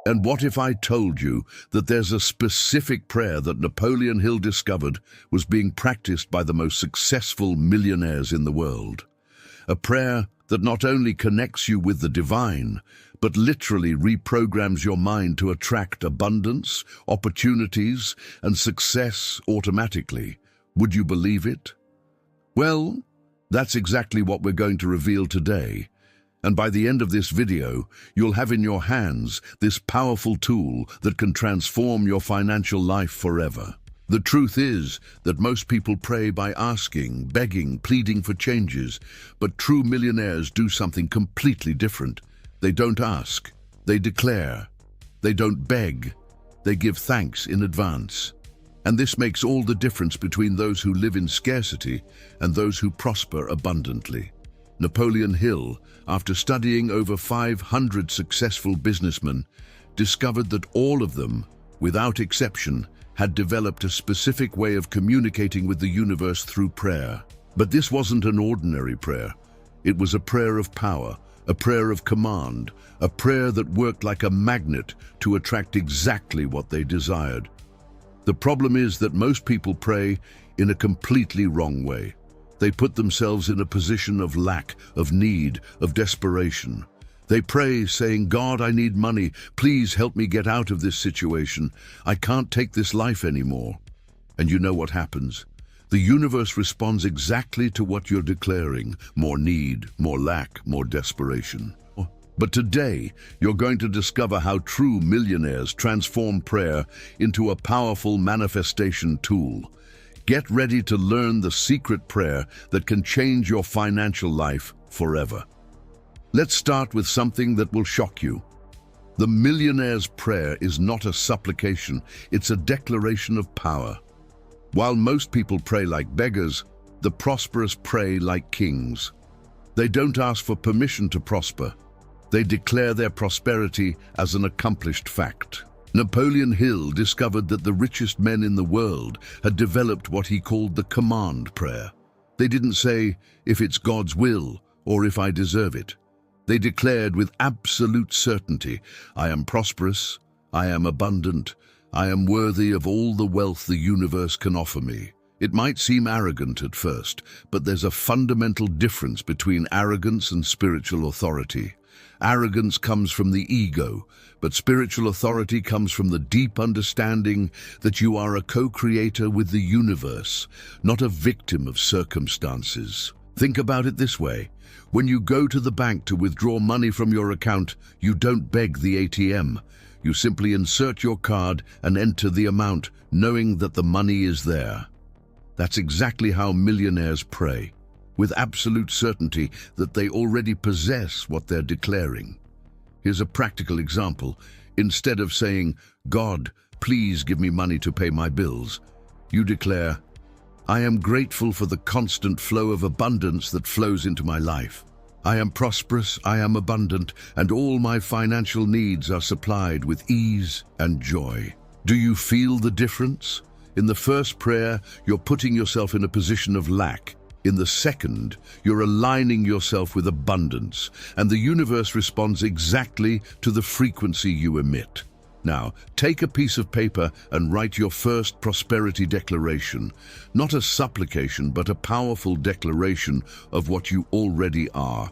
And what if I told you that there's a specific prayer that Napoleon Hill discovered was being practiced by the most successful millionaires in the world? A prayer that not only connects you with the divine, but literally reprograms your mind to attract abundance, opportunities, and success automatically. Would you believe it? Well, that's exactly what we're going to reveal today. And by the end of this video, you'll have in your hands this powerful tool that can transform your financial life forever. The truth is that most people pray by asking, begging, pleading for changes, but true millionaires do something completely different. They don't ask, they declare. They don't beg, they give thanks in advance. And this makes all the difference between those who live in scarcity and those who prosper abundantly. Napoleon Hill, after studying over 500 successful businessmen, discovered that all of them, without exception, had developed a specific way of communicating with the universe through prayer. But this wasn't an ordinary prayer. It was a prayer of power, a prayer of command, a prayer that worked like a magnet to attract exactly what they desired. The problem is that most people pray in a completely wrong way. They put themselves in a position of lack, of need, of desperation. They pray saying, "God, I need money. Please help me get out of this situation. I can't take this life anymore." And you know what happens? The universe responds exactly to what you're declaring: more need, more lack, more desperation. But today, you're going to discover how true millionaires transform prayer into a powerful manifestation tool. Get ready to learn the secret prayer that can change your financial life forever. Let's start with something that will shock you. The millionaire's prayer is not a supplication, it's a declaration of power. While most people pray like beggars, the prosperous pray like kings. They don't ask for permission to prosper. They declare their prosperity as an accomplished fact. Napoleon Hill discovered that the richest men in the world had developed what he called the command prayer. They didn't say, "If it's God's will," or "if I deserve it." They declared with absolute certainty, "I am prosperous, I am abundant, I am worthy of all the wealth the universe can offer me." It might seem arrogant at first, but there's a fundamental difference between arrogance and spiritual authority. Arrogance comes from the ego, but spiritual authority comes from the deep understanding that you are a co-creator with the universe, not a victim of circumstances. Think about it this way. When you go to the bank to withdraw money from your account, you don't beg the ATM. You simply insert your card and enter the amount, knowing that the money is there. That's exactly how millionaires pray, with absolute certainty that they already possess what they're declaring. Here's a practical example. Instead of saying, "God, please give me money to pay my bills," you declare, "I am grateful for the constant flow of abundance that flows into my life. I am prosperous, I am abundant, and all my financial needs are supplied with ease and joy." Do you feel the difference? In the first prayer, you're putting yourself in a position of lack. In the second, you're aligning yourself with abundance, and the universe responds exactly to the frequency you emit. Now, take a piece of paper and write your first prosperity declaration. Not a supplication, but a powerful declaration of what you already are.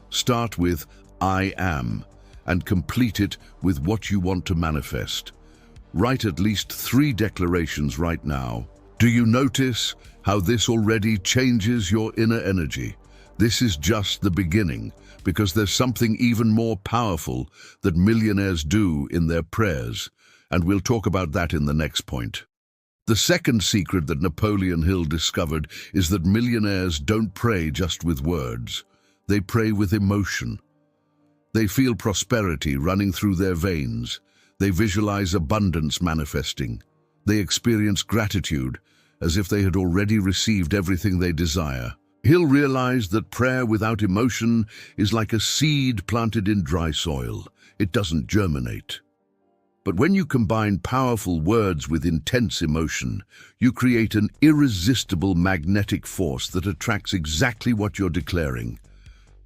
Start with "I am," and complete it with what you want to manifest. Write at least 3 declarations right now. Do you notice how this already changes your inner energy? This is just the beginning, because there's something even more powerful that millionaires do in their prayers, and we'll talk about that in the next point. The second secret that Napoleon Hill discovered is that millionaires don't pray just with words. They pray with emotion. They feel prosperity running through their veins. They visualize abundance manifesting. They experience gratitude, as if they had already received everything they desire. Hill realized that prayer without emotion is like a seed planted in dry soil. It doesn't germinate. But when you combine powerful words with intense emotion, you create an irresistible magnetic force that attracts exactly what you're declaring.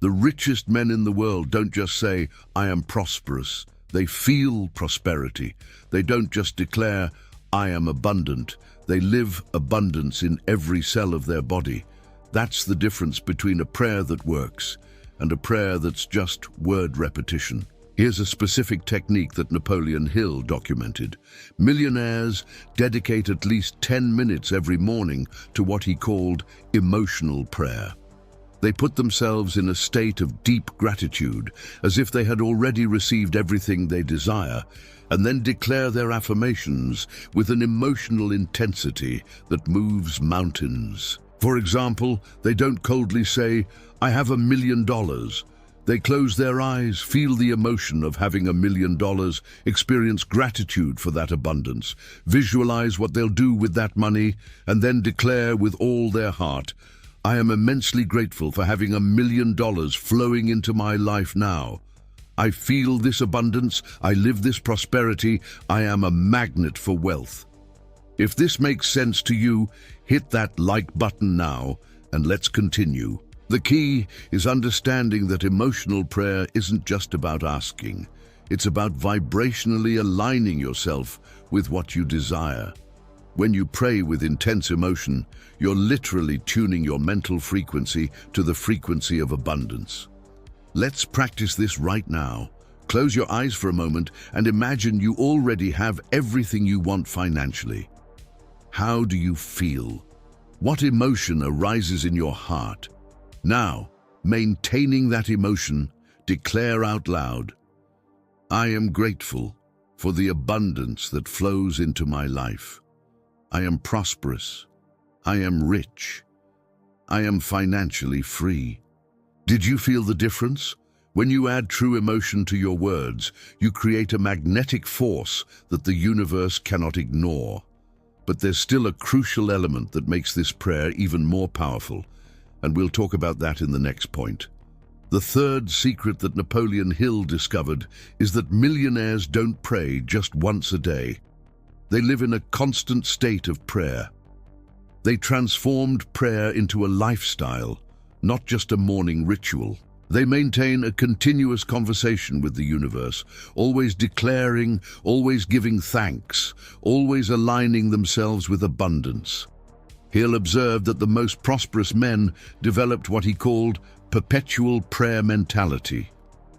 The richest men in the world don't just say, "I am prosperous." They feel prosperity. They don't just declare, "I am abundant." They live abundance in every cell of their body. That's the difference between a prayer that works and a prayer that's just word repetition. Here's a specific technique that Napoleon Hill documented. Millionaires dedicate at least 10 minutes every morning to what he called emotional prayer. They put themselves in a state of deep gratitude, as if they had already received everything they desire, and then declare their affirmations with an emotional intensity that moves mountains. For example, they don't coldly say, "I have $1 million." They close their eyes, feel the emotion of having $1 million, experience gratitude for that abundance, visualize what they'll do with that money, and then declare with all their heart, "I am immensely grateful for having $1 million flowing into my life now. I feel this abundance, I live this prosperity, I am a magnet for wealth." If this makes sense to you, hit that like button now, and let's continue. The key is understanding that emotional prayer isn't just about asking. It's about vibrationally aligning yourself with what you desire. When you pray with intense emotion, you're literally tuning your mental frequency to the frequency of abundance. Let's practice this right now. Close your eyes for a moment and imagine you already have everything you want financially. How do you feel? What emotion arises in your heart? Now, maintaining that emotion, declare out loud, "I am grateful for the abundance that flows into my life. I am prosperous. I am rich. I am financially free." Did you feel the difference? When you add true emotion to your words, you create a magnetic force that the universe cannot ignore. But there's still a crucial element that makes this prayer even more powerful, and we'll talk about that in the next point. The third secret that Napoleon Hill discovered is that millionaires don't pray just once a day. They live in a constant state of prayer. They transformed prayer into a lifestyle, not just a morning ritual. They maintain a continuous conversation with the universe, always declaring, always giving thanks, always aligning themselves with abundance. Hill observed that the most prosperous men developed what he called perpetual prayer mentality.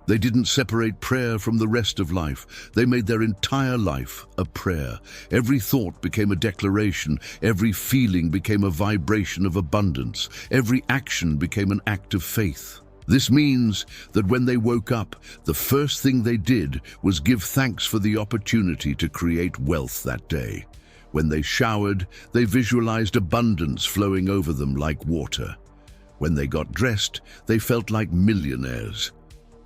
They didn't separate prayer from the rest of life. They made their entire life a prayer. Every thought became a declaration. Every feeling became a vibration of abundance. Every action became an act of faith. This means that when they woke up, the first thing they did was give thanks for the opportunity to create wealth that day. When they showered, they visualized abundance flowing over them like water. When they got dressed, they felt like millionaires.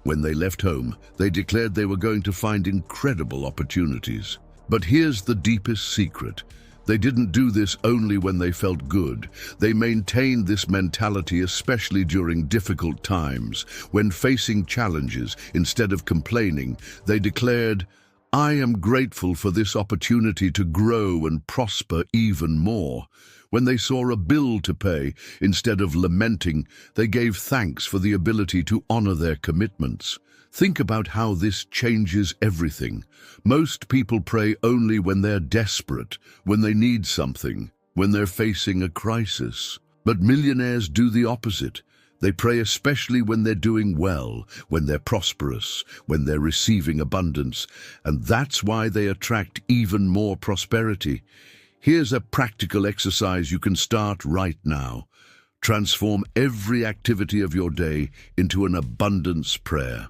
When they left home, they declared they were going to find incredible opportunities. But here's the deepest secret. They didn't do this only when they felt good. They maintained this mentality especially during difficult times. When facing challenges, instead of complaining, they declared, "I am grateful for this opportunity to grow and prosper even more." When they saw a bill to pay, instead of lamenting, they gave thanks for the ability to honor their commitments. Think about how this changes everything. Most people pray only when they're desperate, when they need something, when they're facing a crisis. But millionaires do the opposite. They pray especially when they're doing well, when they're prosperous, when they're receiving abundance, and that's why they attract even more prosperity. Here's a practical exercise you can start right now. Transform every activity of your day into an abundance prayer.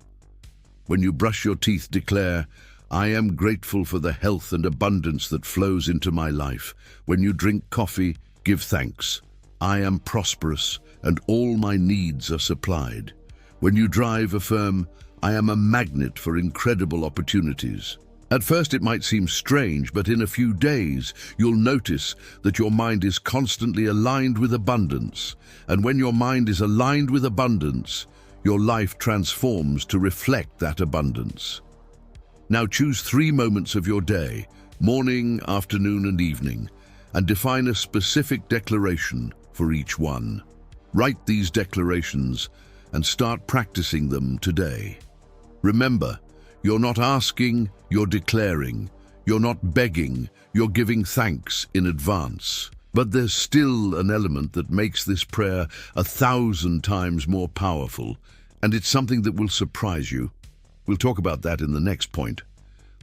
When you brush your teeth, declare, "I am grateful for the health and abundance that flows into my life." When you drink coffee, give thanks. "I am prosperous and all my needs are supplied." When you drive, affirm, "I am a magnet for incredible opportunities." At first it might seem strange, but in a few days you'll notice that your mind is constantly aligned with abundance. And when your mind is aligned with abundance, your life transforms to reflect that abundance. Now choose 3 moments of your day, morning, afternoon, and evening, and define a specific declaration for each one. Write these declarations and start practicing them today. Remember, You're not asking, you're declaring. You're not begging, you're giving thanks in advance. But there's still an element that makes this prayer 1,000 times more powerful, and it's something that will surprise you. We'll talk about that in the next point.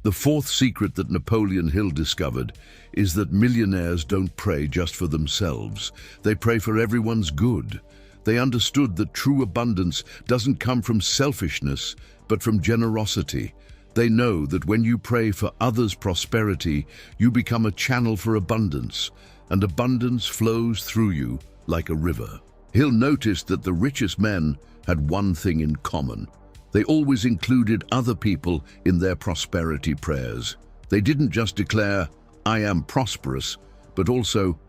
The fourth secret that Napoleon Hill discovered is that millionaires don't pray just for themselves. They pray for everyone's good. They understood that true abundance doesn't come from selfishness, but from generosity. They know that when you pray for others' prosperity, you become a channel for abundance, and abundance flows through you like a river. Hill noticed that the richest men had one thing in common. They always included other people in their prosperity prayers. They didn't just declare, "I am prosperous," but also,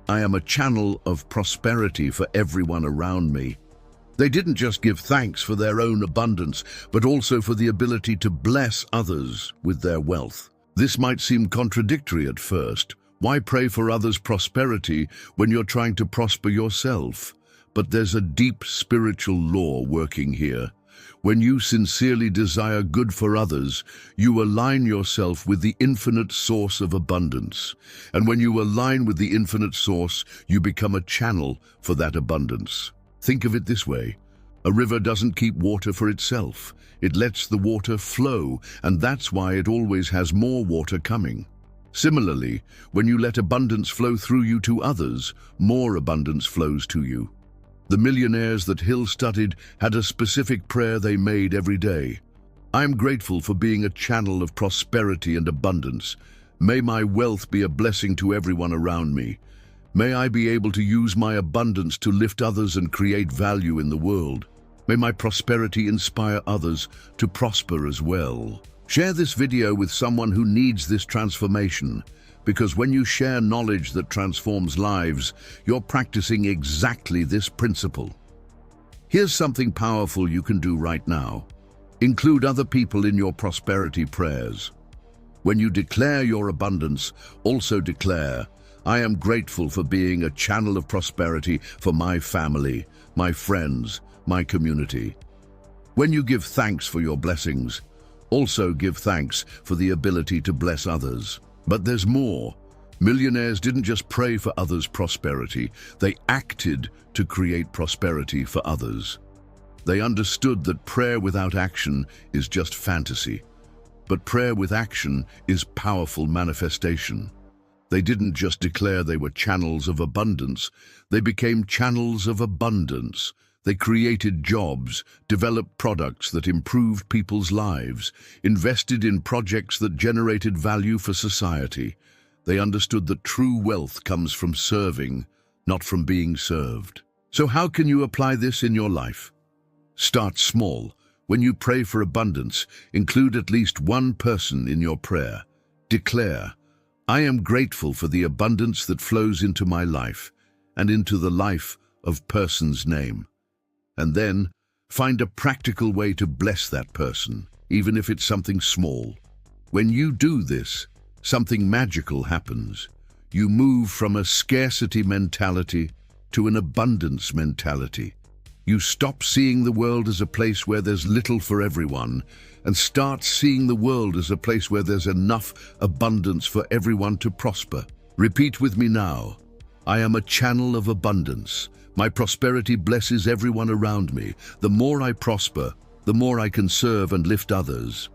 "I am a channel of prosperity for everyone around me." They didn't just give thanks for their own abundance, but also for the ability to bless others with their wealth. This might seem contradictory at first. Why pray for others' prosperity when you're trying to prosper yourself? But there's a deep spiritual law working here. When you sincerely desire good for others, you align yourself with the infinite source of abundance. And when you align with the infinite source, you become a channel for that abundance. Think of it this way. A river doesn't keep water for itself. It lets the water flow, and that's why it always has more water coming. Similarly, when you let abundance flow through you to others, more abundance flows to you. The millionaires that Hill studied had a specific prayer they made every day. "I am grateful for being a channel of prosperity and abundance. May my wealth be a blessing to everyone around me. May I be able to use my abundance to lift others and create value in the world. May my prosperity inspire others to prosper as well." Share this video with someone who needs this transformation, because when you share knowledge that transforms lives, you're practicing exactly this principle. Here's something powerful you can do right now. Include other people in your prosperity prayers. When you declare your abundance, also declare, "I am grateful for being a channel of prosperity for my family, my friends, my community." When you give thanks for your blessings, also give thanks for the ability to bless others. But there's more. Millionaires didn't just pray for others' prosperity, they acted to create prosperity for others. They understood that prayer without action is just fantasy, but prayer with action is powerful manifestation. They didn't just declare they were channels of abundance, they became channels of abundance. They created jobs, developed products that improved people's lives, invested in projects that generated value for society. They understood that true wealth comes from serving, not from being served. So how can you apply this in your life? Start small. When you pray for abundance, include at least one person in your prayer. Declare, "I am grateful for the abundance that flows into my life and into the life of person's name." And then, find a practical way to bless that person, even if it's something small. When you do this, something magical happens. You move from a scarcity mentality to an abundance mentality. You stop seeing the world as a place where there's little for everyone and start seeing the world as a place where there's enough abundance for everyone to prosper. Repeat with me now. "I am a channel of abundance. My prosperity blesses everyone around me. The more I prosper, the more I can serve and lift others."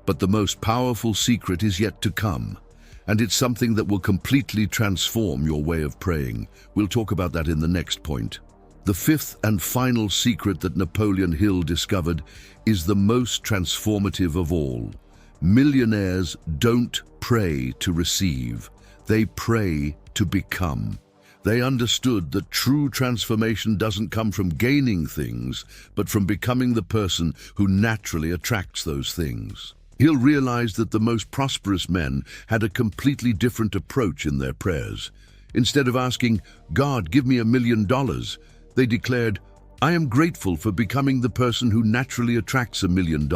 But the most powerful secret is yet to come, and it's something that will completely transform your way of praying. We'll talk about that in the next point. The fifth and final secret that Napoleon Hill discovered is the most transformative of all. Millionaires don't pray to receive, they pray to become. They understood that true transformation doesn't come from gaining things, but from becoming the person who naturally attracts those things. Hill realized that the most prosperous men had a completely different approach in their prayers. Instead of asking, "God, give me $1 million," they declared, "I am grateful for becoming the person who naturally attracts $1 million."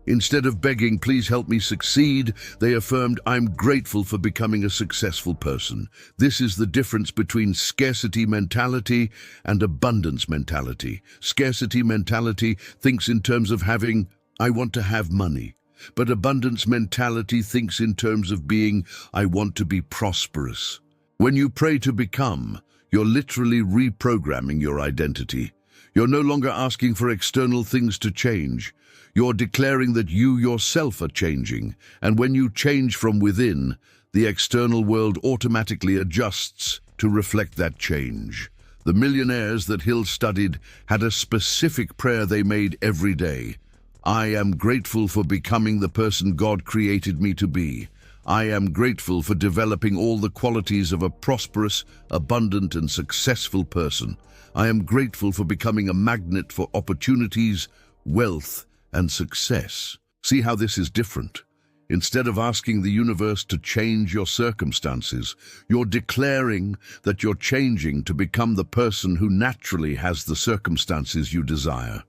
Instead of begging, "Please help me succeed," they affirmed, "I'm grateful for becoming a successful person." This is the difference between scarcity mentality and abundance mentality. Scarcity mentality thinks in terms of having I want to have money. But abundance mentality thinks in terms of being, I want to be prosperous. When you pray to become, you're literally reprogramming your identity. You're no longer asking for external things to change. You're declaring that you yourself are changing. And when you change from within, the external world automatically adjusts to reflect that change. The millionaires that Hill studied had a specific prayer they made every day. I am grateful for becoming the person God created me to be. I am grateful for developing all the qualities of a prosperous, abundant, and successful person. I am grateful for becoming a magnet for opportunities, wealth, and success. See how this is different? Instead of asking the universe to change your circumstances, you're declaring that you're changing to become the person who naturally has the circumstances you desire.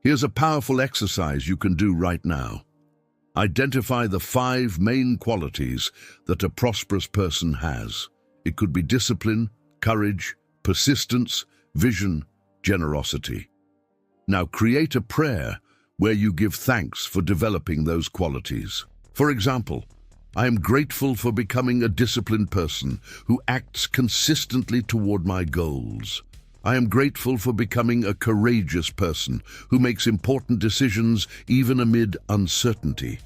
Here's a powerful exercise you can do right now. Identify the 5 main qualities that a prosperous person has. It could be discipline, courage, persistence, vision, generosity. Now create a prayer where you give thanks for developing those qualities. For example, I am grateful for becoming a disciplined person who acts consistently toward my goals. I am grateful for becoming a courageous person who makes important decisions even amid uncertainty.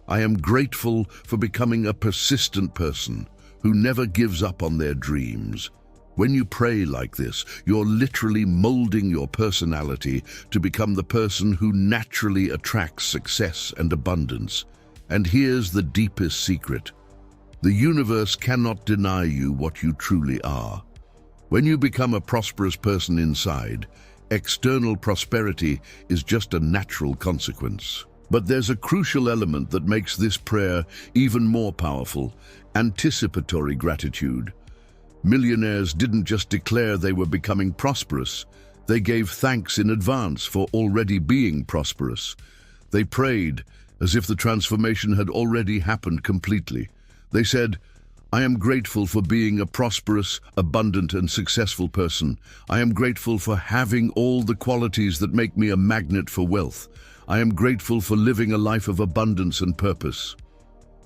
I am grateful for becoming a persistent person who never gives up on their dreams. When you pray like this, you're literally molding your personality to become the person who naturally attracts success and abundance. And here's the deepest secret. The universe cannot deny you what you truly are. When you become a prosperous person inside, external prosperity is just a natural consequence. But there's a crucial element that makes this prayer even more powerful: anticipatory gratitude. Millionaires didn't just declare they were becoming prosperous, they gave thanks in advance for already being prosperous. They prayed as if the transformation had already happened completely. They said, I am grateful for being a prosperous, abundant, and successful person. I am grateful for having all the qualities that make me a magnet for wealth. I am grateful for living a life of abundance and purpose.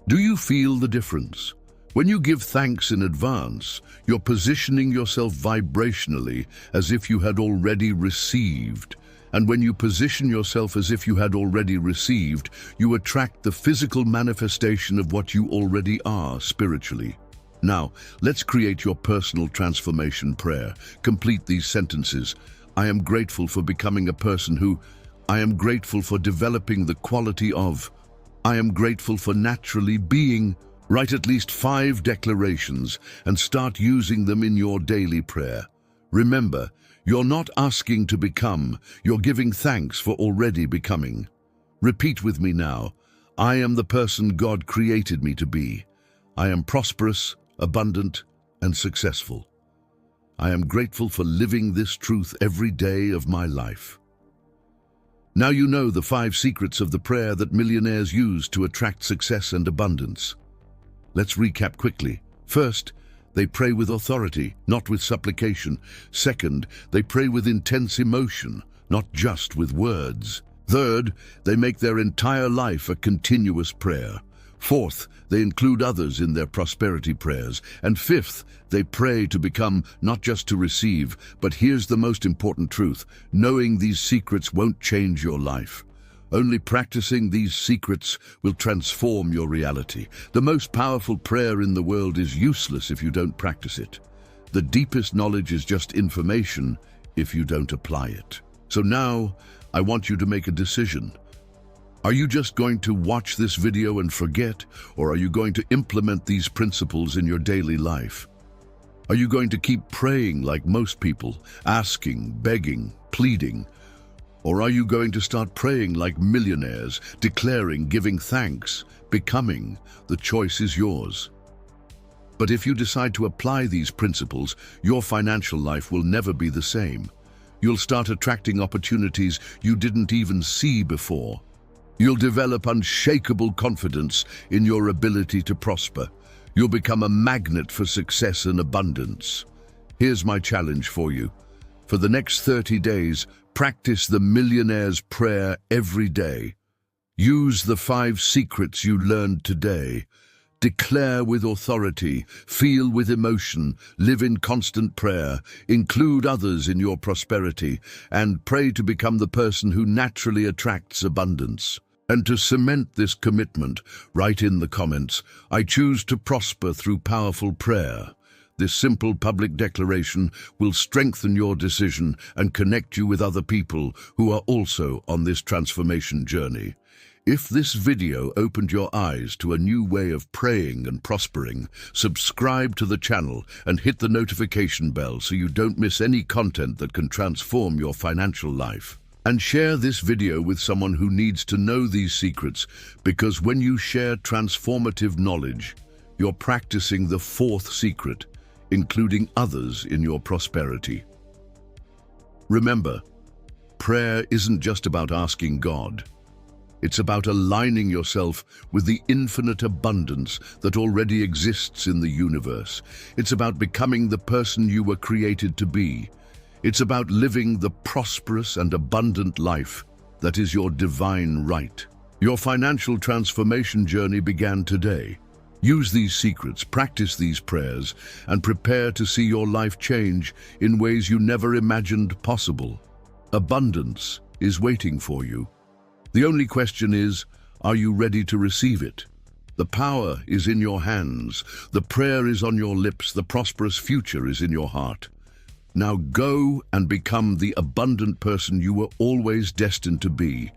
Do you feel the difference? When you give thanks in advance, you're positioning yourself vibrationally as if you had already received. And when you position yourself as if you had already received, you attract the physical manifestation of what you already are spiritually. Now, let's create your personal transformation prayer. Complete these sentences. I am grateful for becoming a person who. I am grateful for developing the quality of. I am grateful for naturally being. Write at least 5 declarations and start using them in your daily prayer. Remember, you're not asking to become, you're giving thanks for already becoming. Repeat with me now. I am the person God created me to be. I am prosperous, abundant, and successful. I am grateful for living this truth every day of my life. Now you know the 5 secrets of the prayer that millionaires use to attract success and abundance. Let's recap quickly. First, they pray with authority, not with supplication. Second, they pray with intense emotion, not just with words. Third, they make their entire life a continuous prayer. Fourth, they include others in their prosperity prayers. And fifth, they pray to become, not just to receive. But here's the most important truth. Knowing these secrets won't change your life. Only practicing these secrets will transform your reality. The most powerful prayer in the world is useless if you don't practice it. The deepest knowledge is just information if you don't apply it. So now, I want you to make a decision. Are you just going to watch this video and forget, or are you going to implement these principles in your daily life? Are you going to keep praying like most people, asking, begging, pleading? Or are you going to start praying like millionaires, declaring, giving thanks, becoming? The choice is yours. But if you decide to apply these principles, your financial life will never be the same. You'll start attracting opportunities you didn't even see before. You'll develop unshakable confidence in your ability to prosper. You'll become a magnet for success and abundance. Here's my challenge for you. For the next 30 days, practice the millionaire's prayer every day. Use the 5 secrets you learned today. Declare with authority, feel with emotion, live in constant prayer, include others in your prosperity, and pray to become the person who naturally attracts abundance. And to cement this commitment, write in the comments, "I choose to prosper through powerful prayer." This simple public declaration will strengthen your decision and connect you with other people who are also on this transformation journey. If this video opened your eyes to a new way of praying and prospering, subscribe to the channel and hit the notification bell so you don't miss any content that can transform your financial life. And share this video with someone who needs to know these secrets, because when you share transformative knowledge, you're practicing the 4th secret, including others in your prosperity. Remember, prayer isn't just about asking God. It's about aligning yourself with the infinite abundance that already exists in the universe. It's about becoming the person you were created to be. It's about living the prosperous and abundant life that is your divine right. Your financial transformation journey began today. Use these secrets, practice these prayers, and prepare to see your life change in ways you never imagined possible. Abundance is waiting for you. The only question is, are you ready to receive it? The power is in your hands, the prayer is on your lips, the prosperous future is in your heart. Now go and become the abundant person you were always destined to be.